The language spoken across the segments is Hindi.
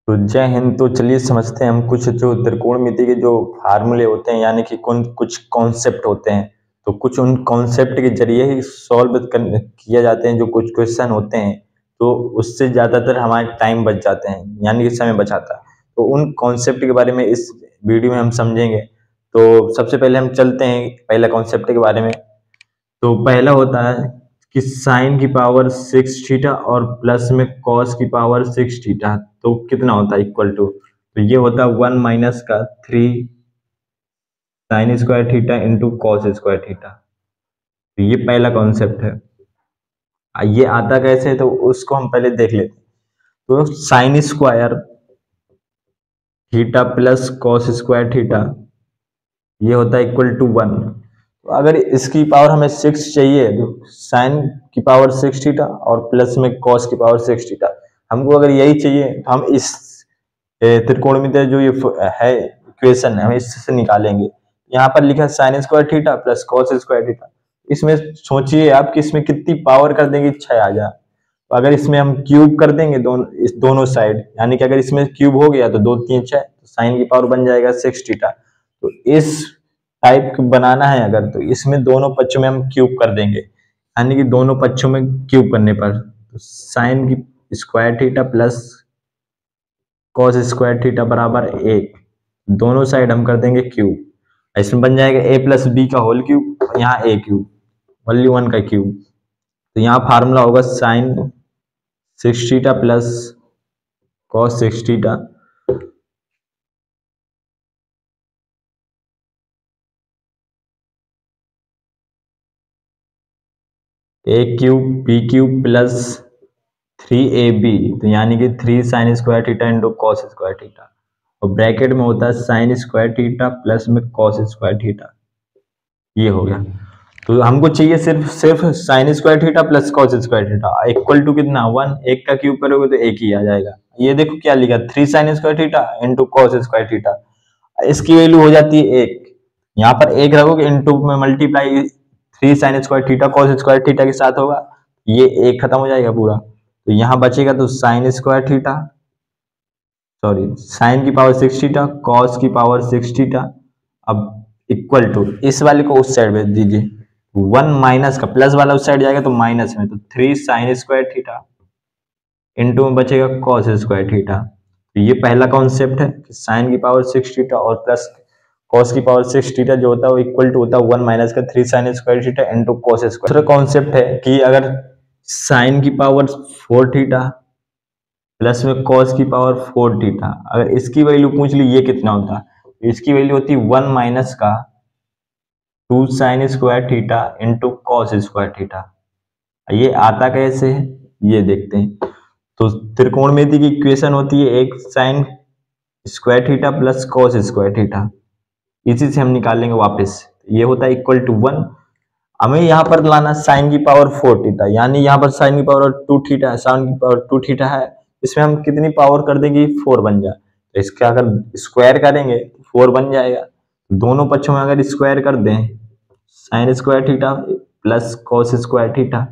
तो जय हिंद। तो चलिए समझते हैं हम कुछ जो त्रिकोणमिति के जो फार्मूले होते हैं, यानी कि कौन कुछ कॉन्सेप्ट होते हैं। तो कुछ उन कॉन्सेप्ट के जरिए ही सॉल्व किया जाते हैं जो कुछ क्वेश्चन होते हैं। तो उससे ज़्यादातर हमारे टाइम बच जाते हैं, यानी कि समय बचाता है। तो उन कॉन्सेप्ट के बारे में इस वीडियो में हम समझेंगे। तो सबसे पहले हम चलते हैं पहला कॉन्सेप्ट के बारे में। तो पहला होता है कि साइन की पावर 6 थीटा और प्लस में कॉस की पावर 6 थीटा, तो कितना होता है इक्वल टू। तो ये होता है 1 माइनस का 3 sine square theta into cos square theta. तो ये पहला कॉन्सेप्ट है। ये आता कैसे, तो उसको हम पहले देख लेते हैं। तो sign square theta plus cos square theta ये होता है इक्वल टू 1। तो अगर इसकी पावर हमें 6 चाहिए तो साइन की पावर 6 थीटा और प्लस में कॉस की पावर 6 थीटा। हमको अगर यही चाहिए तो हम इस त्रिकोणमितीय जो ये है इक्वेशन है, हम इससे निकालेंगे। यहाँ पर लिखा है sine square theta plus cos square theta. इसमें सोचिए आप कि इसमें कितनी पावर कर देंगे, 6 आ जाए। तो अगर इसमें हम क्यूब कर देंगे इस दोनों साइड, यानी कि अगर इसमें क्यूब हो गया तो 2 3 6, तो साइन की पावर बन जाएगा 6 थीटा। तो इस टाइप बनाना है अगर, तो इसमें दोनों पक्षों में हम क्यूब कर देंगे, यानी कि दोनों पक्षों में क्यूब करने पर तो साइन की square theta plus cos square theta बराबर 1। दोनों साइड हम कर देंगे क्यूब। इसमें बन जाएगा a प्लस बी का होल क्यूब, यहाँ a क्यूब ओनली 1 का क्यूब। तो यहाँ फार्मूला होगा sine 6 theta plus cos 6 theta. A cube B cube plus 3ab, तो यानी कि 3 sine square theta into cos square theta, और ब्रैकेट में होता है साइन स्क्वायर थीटा प्लस में कॉस स्क्वायर थीटा। ये हो गया। तो हमको चाहिए सिर्फ सिर्फ sine square theta plus cos square theta equal to कितना 1। 1 का क्यूब करोगे तो 1 ही आ जाएगा। ये देखो क्या लिखा, 3 sine square theta into cos square theta. इसकी वैल्यू हो जाती है 1। यहाँ पर 1 रखोगे इंटू में multiply 3 sine square theta cos square theta के साथ होगा, ये 1 खत्म हो जाएगा पूरा। तो यहाँ बचेगा तो sign square theta, sorry sine की पावर 6 थीटा कॉस की पावर 6 थीटा। अब इक्वल टू इस वाले को उस साइड भेज दीजिए, 1 माइनस का प्लस वाला उस साइड जाएगा तो माइनस में, तो 3 साइन स्क्वायर थीटा इंटू में बचेगा कॉस स्क्वायर थीटा। तो ये पहला कॉन्सेप्ट है कि साइन की पावर 6 थीटा और प्लस कॉस की पावर 6 थीटा जो होता है वो इक्वल टू होता है 1 माइनस का 3 sine square theta into cos square. दूसरा कॉन्सेप्ट है कि अगर साइन की पावर 4 थीटा प्लस में कॉस की पावर 4 थीटा, अगर इसकी वैल्यू पूछ ली ये कितना होता है, इसकी वैल्यू होती है 1 माइनस का 2 sine square theta into cos square theta. ये आता कैसे है ये देखते हैं। तो त्रिकोणमिति की इक्वेशन होती है एक sign square theta plus cos square theta, इसी से हम निकालेंगे वापस। ये होता है इक्वल टू 1। हमें यहाँ पर लाना साइन की पावर 4 थीटा, यानी यहाँ पर साइन की पावर 2 थीटा है, साइन की पावर 2 थीटा है। इसमें हम कितनी पावर कर देंगे 4 बन जाए, तो इसका अगर स्क्वायर करेंगे तो 4 बन जाएगा। दोनों पक्षों में अगर स्क्वायर कर दें sine square theta plus cos square theta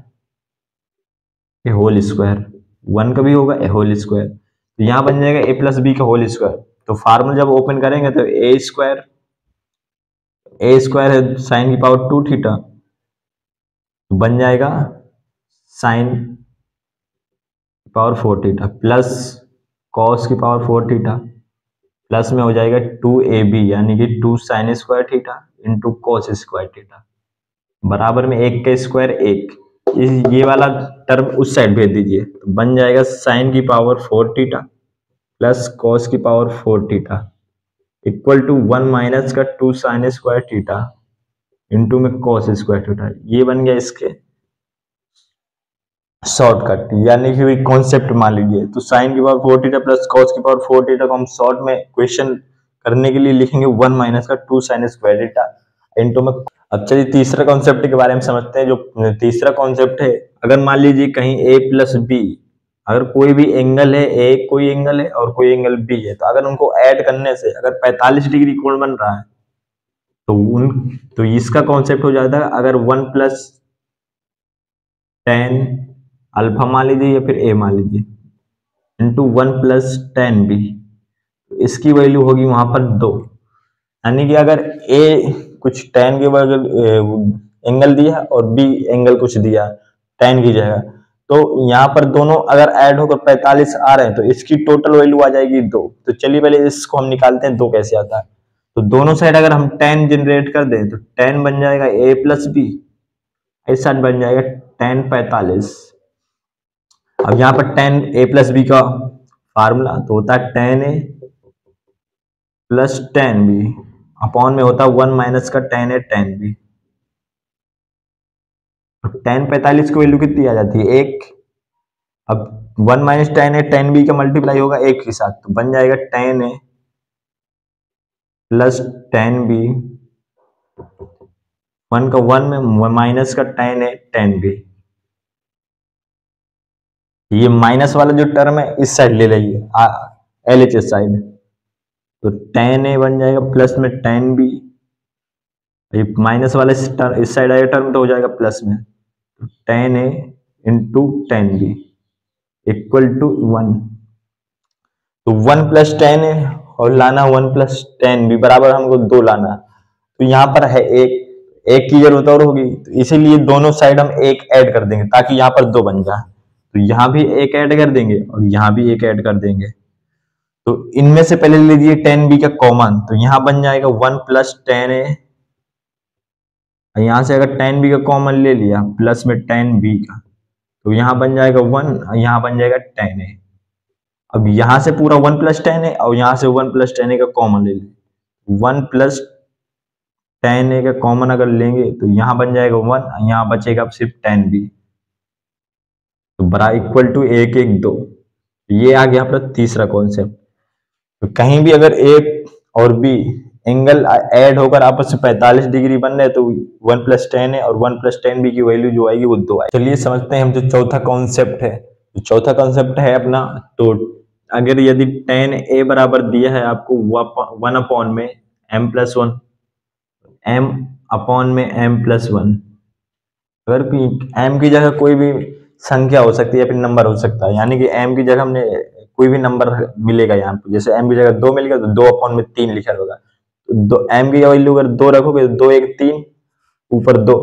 a whole square, 1 का भी होगा ए होल स्क्वायर। तो यहाँ बन जाएगा a प्लस बी का होल स्क्वायर। तो फार्मूला जब ओपन करेंगे तो ए स्क्वायर है साइन की पावर 2 थीटा, तो बन जाएगा sine power 4 theta plus cos की पावर 4 थीटा प्लस में हो जाएगा 2ab, यानी कि 2 sine square theta into cos square theta बराबर में 1 का स्क्वायर 1। ये वाला टर्म उस साइड भेज दीजिए, तो बन जाएगा साइन की पावर 4 थीटा प्लस कॉस की power 4 theta equal to 1 minus का 2 साइन स्क्वायर थीटा इंटू में कॉस स्क्वायर थीटा। ये बन गया इसके शॉर्टकट, यानी कि कॉन्सेप्ट मान लीजिए। तो साइन की पावर 4 थीटा प्लस कॉस की पावर 4 थीटा को हम शॉर्ट में क्वेश्चन करने के लिए लिखेंगे 1 माइनस का 2 साइन स्क्वायर थीटा इंटू में। अब चलिए तीसरा कॉन्सेप्ट के बारे में समझते हैं। जो तीसरा कॉन्सेप्ट है, अगर मान लीजिए कहीं a प्लस बी, अगर कोई भी एंगल है a, कोई एंगल है और कोई एंगल b है, तो अगर उनको ऐड करने से अगर 45 डिग्री कोण बन रहा है तो इसका कॉन्सेप्ट हो जाता है, अगर 1 प्लस टेन अल्फा मान लीजिए या फिर ए मान लीजिए, इंटू 1 + 10b, इसकी वैल्यू होगी वहां पर 2। यानी कि अगर ए कुछ 10 के बगल एंगल दिया और बी एंगल कुछ दिया 10 की जगह, तो यहाँ पर दोनों अगर ऐड होकर 45 आ रहे हैं तो इसकी टोटल वैल्यू आ जाएगी 2। तो चलिए पहले इसको हम निकालते हैं 2 कैसे आता है। तो दोनों साइड अगर हम 10 जनरेट कर दें तो 10 बन जाएगा a+b, इस साइड बन जाएगा 10 45। अब यहाँ पर 10a+b का फार्मूला तो होता है 10a+10b अपॉन में होता है 1 माइनस का 10a10b। तो 10 45 की वैल्यू कितनी आ जाती है 1। अब 1 माइनस 10a10b का मल्टीप्लाई होगा 1 के साथ, तो बन जाएगा 10a+10b, 1 का 1 में माइनस का 10a10b। ये माइनस वाला जो टर्म है इस साइड ले लीजिए, LHS साइड। तो 10a बन जाएगा प्लस में 10b, ये माइनस वाला इस साइड आएगा टर्म तो हो जाएगा प्लस में। तो 10a into 10b equal to 1। तो 1 + 10a और लाना 1 + 10b बराबर हमको 2 लाना। तो यहाँ पर है एक की जरूरत और होगी, तो इसीलिए दोनों साइड हम एक ऐड कर देंगे ताकि यहाँ पर 2 बन जाए। तो यहाँ भी एक ऐड कर देंगे और यहाँ भी एक ऐड कर देंगे। तो इनमें से पहले लीजिए 10b का कॉमन, तो यहाँ बन जाएगा 1 + 10a। यहां से अगर 10b का कॉमन ले लिया प्लस में 10b का, तो यहाँ बन जाएगा 1, यहाँ बन जाएगा 10a। अब यहां से पूरा 1 + 10a और यहां से 1 + 10a का कॉमन ले लें। 1 + 10a का कॉमन अगर लेंगे तो यहाँ बन जाएगा 1, यहाँ बचेगा अब सिर्फ 10b, तो बड़ा इक्वल टू 1 1 2। ये आ गया अपना तीसरा कॉन्सेप्ट। तो कहीं भी अगर ए और बी एंगल ऐड होकर आपस में 45 डिग्री बन रहे तो 1 + 10a और 1 + 10b की वैल्यू जो आएगी वो 2 आएगी। चलिए समझते हैं हम जो चौथा कॉन्सेप्ट है। तो चौथा कॉन्सेप्ट है अपना, तो अगर यदि 10a बराबर दिया है आपको 1 अपॉन में m+1, m अपॉन में m+1, अगर m की जगह कोई भी संख्या हो सकती है या फिर नंबर हो सकता है, यानी कि m की जगह हमने कोई भी नंबर मिलेगा यहाँ पे, जैसे m की जगह 2 मिलेगा तो 2 अपॉन में 3 लिखा होगा। तो m की वैल्यू अगर 2 रखोगे तो 2 1 3 ऊपर 2।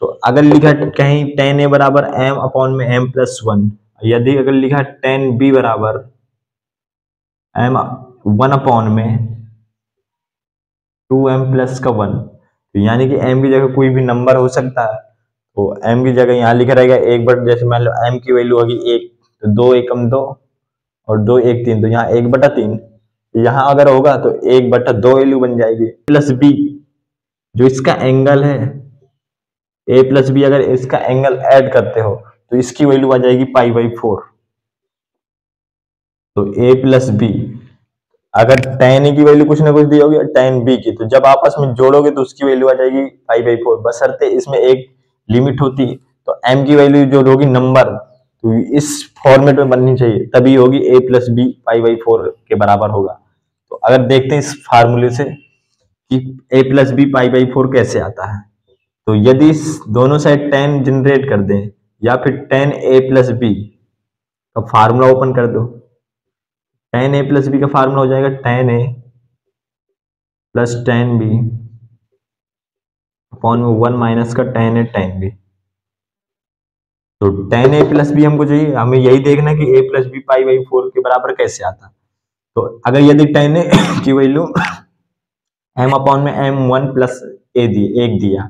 तो अगर लिखा कहीं 10a बराबर m अपॉन में m+1, यदि अगर लिखा 10b बराबर m 1 अपॉन में 2m+1, तो यानी कि m की जगह कोई भी नंबर हो सकता है। तो m की जगह यहाँ लिखा रहेगा 1/, जैसे मान लो m की वैल्यू होगी 1, तो 2 एकम 2 और 2 1 3, तो यहाँ 1/3। यहाँ अगर होगा तो 1/2 वैल्यू बन जाएगी। प्लस b जो इसका एंगल है, a+b अगर इसका एंगल ऐड करते हो तो इसकी वैल्यू आ जाएगी π/4। तो a+b अगर tan a की वैल्यू कुछ ना कुछ दी होगी tan b की, तो जब आपस में जोड़ोगे तो उसकी वैल्यू आ जाएगी π/4, बशर्ते इसमें एक लिमिट होती। तो m की वैल्यू जो होगी नंबर, तो इस फॉर्मेट में बननी चाहिए, तभी होगी a+b π/4 के बराबर होगा। तो अगर देखते हैं इस फार्मूले से कि a+b π/4 कैसे आता है, तो यदि दोनों साइड 10 जनरेट कर दें या फिर 10a+b का फार्मूला ओपन कर दो, 10a+b का फार्मूला हो जाएगा 10a + 10b अपॉन में 1 माइनस का 10a10b। तो 10a+b हमको चाहिए, हमें यही देखना है कि a+b π/4 के बराबर कैसे आता। तो अगर यदि 10a की वैल्यू m अपॉन में m1 + a दी 1 दिया,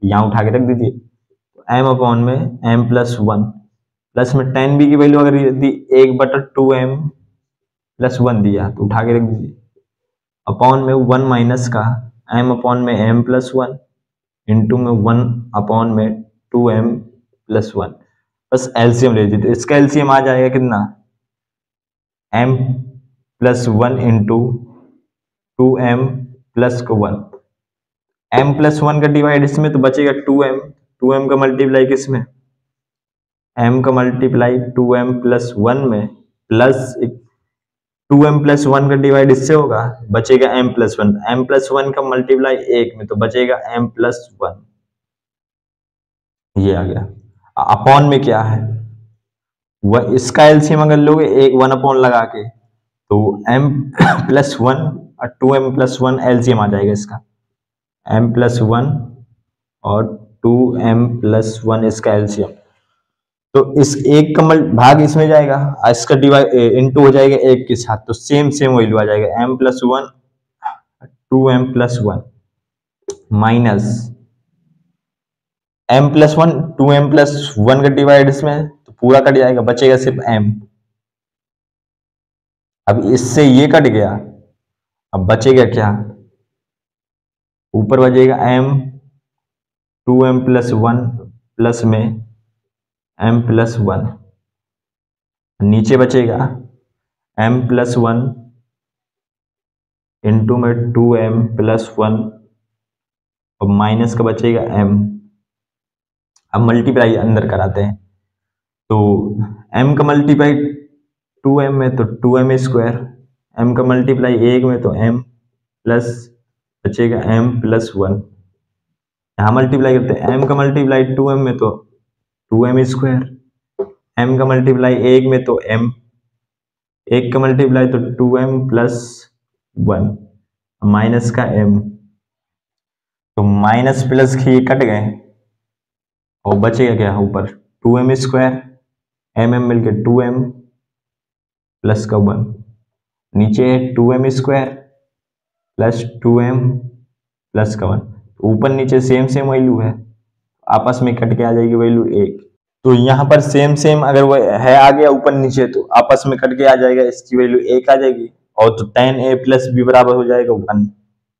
यहाँ उठा के रख दीजिए। तो m अपॉन में m+1 प्लस में 10b की वैल्यू अगर यदि 1/2m+1 दिया तो उठा के रख दीजिए, अपॉन में 1 माइनस का m अपॉन में m+1 इंटू में 1 अपॉन में 2m+1। बस एलसीएम ले लीजिए, तो इसका एलसीएम आ जाएगा कितना, m+1 इंटू 2m+1। m+1 का डिवाइड इसमें तो बचेगा 2m का मल्टीप्लाई किसमें, m का मल्टीप्लाई 2m+1 में, प्लस 2m+1 का डिवाइड इससे होगा, बचेगा m+1, m+1 का मल्टीप्लाई 1 में तो बचेगा m+1। ये आ गया। अपॉन में क्या है, वह इसका एलसीएम अगर लोगे एक 1 अपॉन लगा के तो m+1 और 2m+1 एलसीएम आ जाएगा इसका, m+1 और 2m+1 इसका एलसीएम। तो इस एक का भाग इसमें जाएगा, इसका डिवाइड इंटू हो जाएगा एक के साथ, तो सेम सेम वैल्यू आ जाएगा m+1 2m+1 minus m+1 2m+1 का डिवाइड इसमें तो पूरा कट जाएगा, बचेगा सिर्फ m। अब इससे ये कट गया, अब बचेगा क्या, ऊपर बचेगा m 2m+1 प्लस में m+1, नीचे बचेगा m+1 इंटू में 2m+1 और माइनस का बचेगा m। अब मल्टीप्लाई अंदर कराते हैं, तो m का मल्टीप्लाई 2m में तो 2m², m का मल्टीप्लाई 1 में तो m प्लस बचेगा m+1। यहाँ मल्टीप्लाई करते हैं, m का मल्टीप्लाई 2m में तो 2m², m का मल्टीप्लाई 1 में तो m, 1 का मल्टीप्लाई तो 2m+1 माइनस का m, तो माइनस प्लस के ये कट गए और बचेगा क्या ऊपर 2m², m मिलके 2m प्लस का 1, नीचे 2m² प्लस 2m प्लस का 1, ऊपर नीचे सेम सेम वैल्यू है, आपस में कट के आ जाएगी वैल्यू 1। तो यहाँ पर सेम सेम अगर वो है आ गया ऊपर नीचे तो आपस में कट के आ जाएगा, इसकी वैल्यू 1 आ जाएगी, और तो tan a प्लस b बराबर हो जाएगा 1।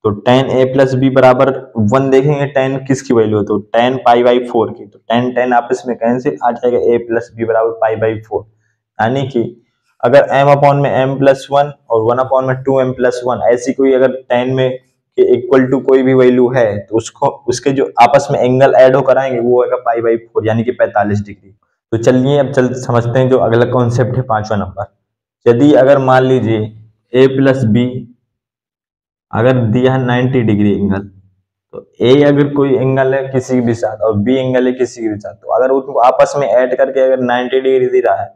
तो tan a प्लस b बराबर 1 देखेंगे, tan किसकी वैल्यू है तो tan π/4 की, तो tan tan आपस में कैंसिल आ जाएगा, a प्लस b बराबर π/4। यानी कि अगर m अपॉन में m+1 और 1 अपॉन में 2m+1 ऐसी कोई अगर tan में के इक्वल टू कोई भी वैल्यू है तो उसको उसके जो आपस में एंगल ऐड हो कराएंगे वो होगा π/4 यानी कि 45 डिग्री। तो चलिए अब समझते हैं जो अगला कॉन्सेप्ट है 5वां नंबर। यदि अगर मान लीजिए a प्लस बी अगर दिया है 90 डिग्री एंगल, तो a अगर कोई एंगल है किसी भी साथ और b एंगल है किसी के भी साथ, तो अगर उनको आपस में ऐड करके अगर 90 डिग्री दे रहा है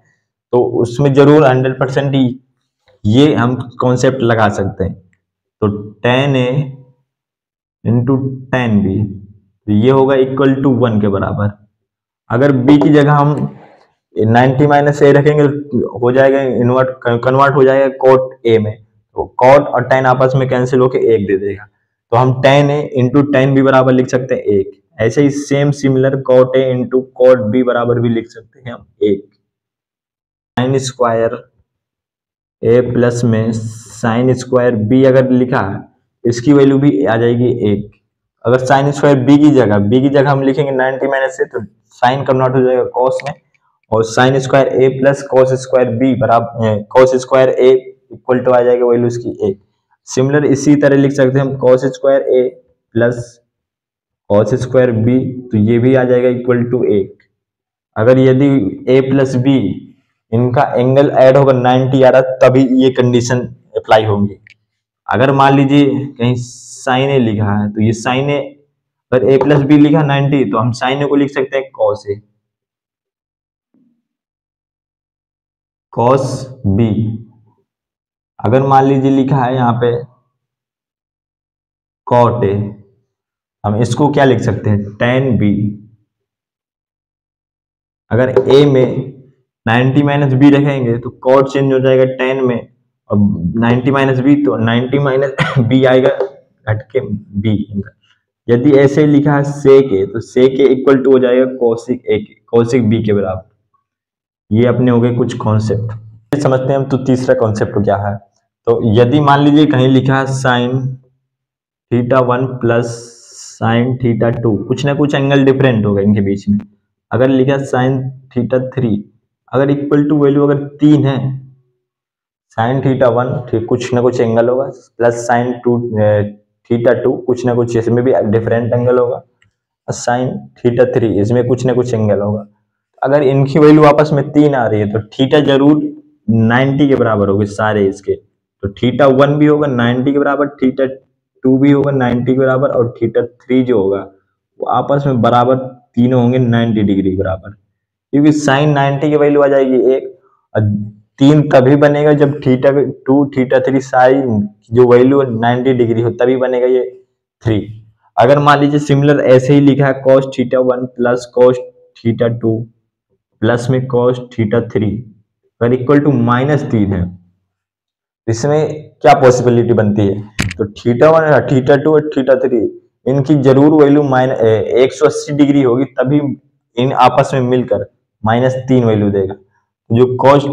तो उसमें जरूर 100% ही ये हम कॉन्सेप्ट लगा सकते हैं। तो tan a into tan b तो ये होगा इक्वल टू 1 के बराबर। अगर b की जगह हम 90 - a रखेंगे तो हो जाएगा कन्वर्ट हो जाएगा cot a में, तो cot और tan आपस में कैंसिल होके 1 दे देगा, तो हम tan a into tan b बराबर लिख सकते हैं 1। ऐसे ही same similar cot a into cot b बराबर भी लिख सकते हैं हम 1। साइन स्क्वायर a प्लस में साइन स्क्वायर b अगर लिखा है इसकी वैल्यू भी आ जाएगी 1। अगर साइन स्क्वायर b की जगह हम लिखेंगे 90 - a तो साइन कन्वर्ट हो जाएगा cos में, और sine square a plus cos square b बराबर cos square a equal to आ जाएगा वैल्यू इसकी 1। सिमिलर इसी तरह लिख सकते हैं हम cos square a plus cos square b, तो ये भी आ जाएगा इक्वल टू 1। अगर यदि a प्लस b इनका एंगल ऐड होगा 90 आ रहा तभी ये कंडीशन अप्लाई होंगी। अगर मान लीजिए कहीं साइन ए लिखा है तो ये साइन ए, अगर a प्लस बी लिखा 90 तो हम साइन ए को लिख सकते हैं कॉस ए, कॉस बी। अगर मान लीजिए लिखा है यहाँ पे कॉट ए, हम इसको क्या लिख सकते हैं tan बी। अगर a में 90 - b रखेंगे तो कॉट चेंज हो जाएगा tan में, और 90 - b तो 90 - b आएगा घट के b। यदि ऐसे लिखा है sec a तो sec a इक्वल टू हो जाएगा cosec a के, cosec b के बराबर। ये अपने हो गए कुछ कॉन्सेप्ट। समझते हैं हम तो तीसरा कॉन्सेप्ट क्या है। तो यदि मान लीजिए कहीं लिखा है sin θ1 प्लस sin θ2, कुछ ना कुछ एंगल डिफरेंट होगा इनके बीच में। अगर लिखा sin θ3 अगर इक्वल टू वैल्यू अगर 3 है, sin θ1 ठीक कुछ ना कुछ एंगल होगा, प्लस sin θ2 कुछ ना कुछ इसमें भी डिफरेंट एंगल होगा, और sin θ3 इसमें कुछ ना कुछ एंगल होगा। अगर इनकी वैल्यू आपस में 3 आ रही है तो थीटा जरूर 90 के बराबर होगी सारे इसके, तो θ1 भी होगा 90 के बराबर, θ2 भी होगा 90 के बराबर, और θ3 जो होगा वो आपस में बराबर तीनों होंगे 90 डिग्री बराबर। क्योंकि साइन 90 की वैल्यू आ जाएगी 1, और 3 तभी बनेगा जब θ2 θ3 साइन जो वैल्यू 90 डिग्री हो तभी बनेगा ये 3। अगर मान लीजिए सिमिलर ऐसे ही लिखा है cos θ1 प्लस cos θ2 प्लस में cos θ3 अगर इक्वल टू -3 है, इसमें क्या पॉसिबिलिटी बनती है? तो θ1 θ2 और θ3 इनकी जरूर वैल्यू 180 डिग्री होगी, तभी इन आपस में मिलकर -3 वैल्यू देगा। जो cos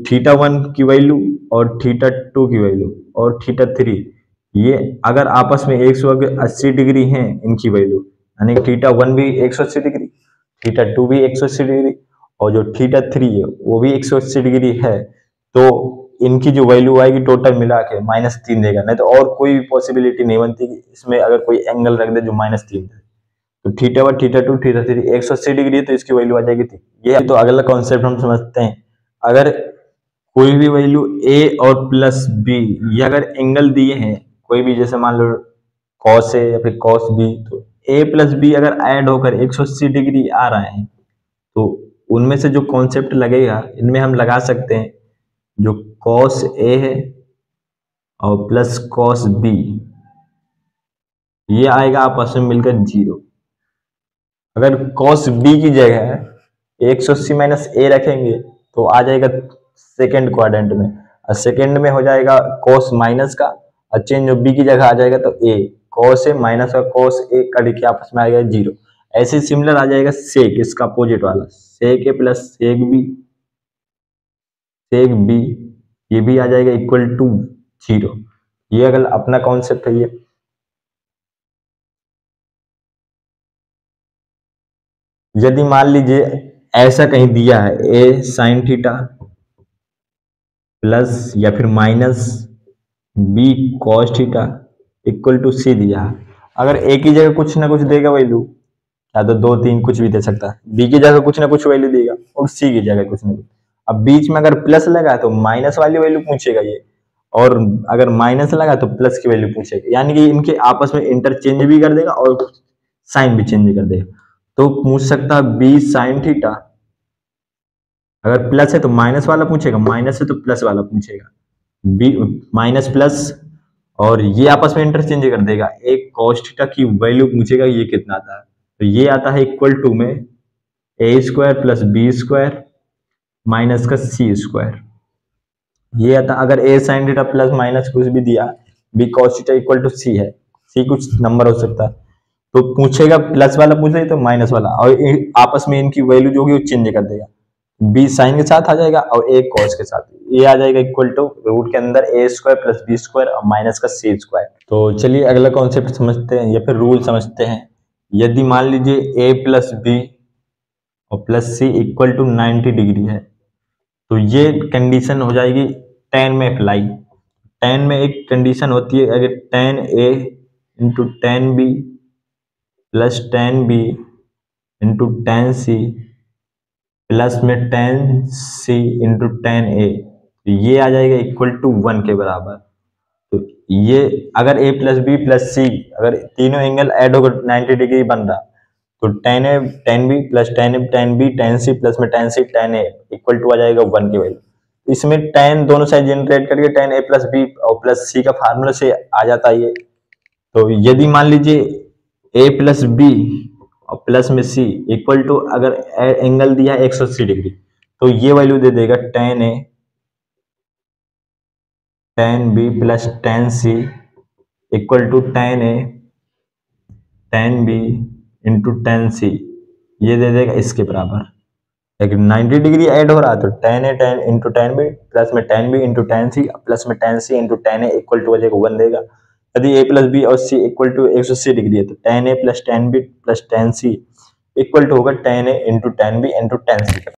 θ1 की वैल्यू और θ2 की वैल्यू और θ3 ये अगर आपस में 180 डिग्री हैं इनकी वैल्यू, यानी θ1 भी 180 डिग्री, θ2 भी 180 डिग्री और जो θ3 है वो भी 180 डिग्री है, तो इनकी जो वैल्यू आएगी टोटल मिला के -3 देगा। नहीं तो और कोई पॉसिबिलिटी नहीं बनती कि इसमें अगर कोई एंगल रख दे जो -3 दे। तो θ1 θ2 θ3 180 डिग्री है तो इसकी वैल्यू आ जाएगी 3। ये तो अगला कॉन्सेप्ट हम समझते हैं। अगर कोई भी वैल्यू a और प्लस b ये अगर एंगल दिए हैं कोई भी, जैसे मान लो cos a या फिर cos b, तो a प्लस b अगर ऐड होकर 180 डिग्री आ रहे हैं तो उनमें से जो कॉन्सेप्ट लगेगा इनमें हम लगा सकते हैं जो cos a है और प्लस cos b ये आएगा आपस में मिलकर 0। अगर cos b की जगह 180 माइनस a रखेंगे तो आ जाएगा सेकेंड क्वाड्रेंट में, और सेकेंड में हो जाएगा cos माइनस का, और चेंज जो b की जगह आ जाएगा तो a cos a माइनस का cos a कट के आपस में आ जाएगा 0। ऐसे सिमिलर आ जाएगा sec, इसका अपोजिट वाला sec a plus sec b ये भी आ जाएगा इक्वल टू 0। ये अगर अपना कॉन्सेप्ट है। ये यदि मान लीजिए ऐसा कहीं दिया है a sin थीटा प्लस या फिर minus b cos theta equal to c दिया है, अगर a की जगह कुछ ना कुछ देगा वैल्यू, या तो 2 3 कुछ भी दे सकता है, b की जगह कुछ ना कुछ वैल्यू देगा और c की जगह कुछ ना कुछ। अब बीच में अगर प्लस लगा तो माइनस वाली वैल्यू पूछेगा ये, और अगर माइनस लगा तो प्लस की वैल्यू पूछेगा, यानी कि इनके आपस में इंटरचेंज भी कर देगा और साइन भी चेंज कर देगा। तो पूछ सकता है b sin थीटा, अगर प्लस है तो माइनस वाला पूछेगा, माइनस है तो प्लस वाला पूछेगा, b माइनस प्लस, और ये आपस में इंटरचेंज कर देगा। एक cos थीटा की वैल्यू पूछेगा ये कितना आता है, तो ये आता है इक्वल टू में a square plus B square minus का c स्क्वायर। ये आता अगर a sin theta plus minus कुछ भी दिया, b cos theta equal to c है, c कुछ नंबर हो सकता है, तो पूछेगा प्लस वाला पूछेगा तो माइनस वाला, और आपस में इनकी वैल्यू जो होगी वो चेंज कर देगा। b साइन के साथ आ जाएगा और a cos के साथ, ये आ जाएगा इक्वल टू रूट के अंदर a square plus B square और माइनस का c स्क्वायर। तो चलिए अगला कॉन्सेप्ट समझते हैं या फिर रूल समझते हैं। यदि मान लीजिए a प्लस बी और plus c equal to 90 degree है, तो ये कंडीशन हो जाएगी tan में अप्लाई। tan में एक कंडीशन होती है, अगर tan a into tan b plus tan b into tan c plus में tan c into tan a, तो ये आ जाएगा इक्वल टू 1 के बराबर। तो ये अगर a plus B plus c अगर तीनों एंगल ऐड होकर 90 डिग्री बन रहा, तो tan a tan b plus tan a tan b tan c plus में tan c tan a equal to आ जाएगा 1 के वैल्यू। इसमें tan दोनों साइड जनरेट करके tan a प्लस बी और प्लस c का फार्मूला से आ जाता है ये। तो यदि मान लीजिए a प्लस बी और प्लस में c इक्वल टू अगर एंगल दिया है 180 डिग्री, तो ये वैल्यू दे देगा tan a tan b plus tan c equal to tan a tan b into tan c, ये दे देगा इसके बराबर। लेकिन 90 डिग्री ऐड हो रहा है तो tan a tan into tan b plus में tan b into tan c plus में tan c into tan a equal to हो जाएगा 1 देगा। यदि a प्लस बी और c इक्वल टू 180 डिग्री है तो tan a plus tan b plus tan c equal to होगा tan a into tan b into tan c।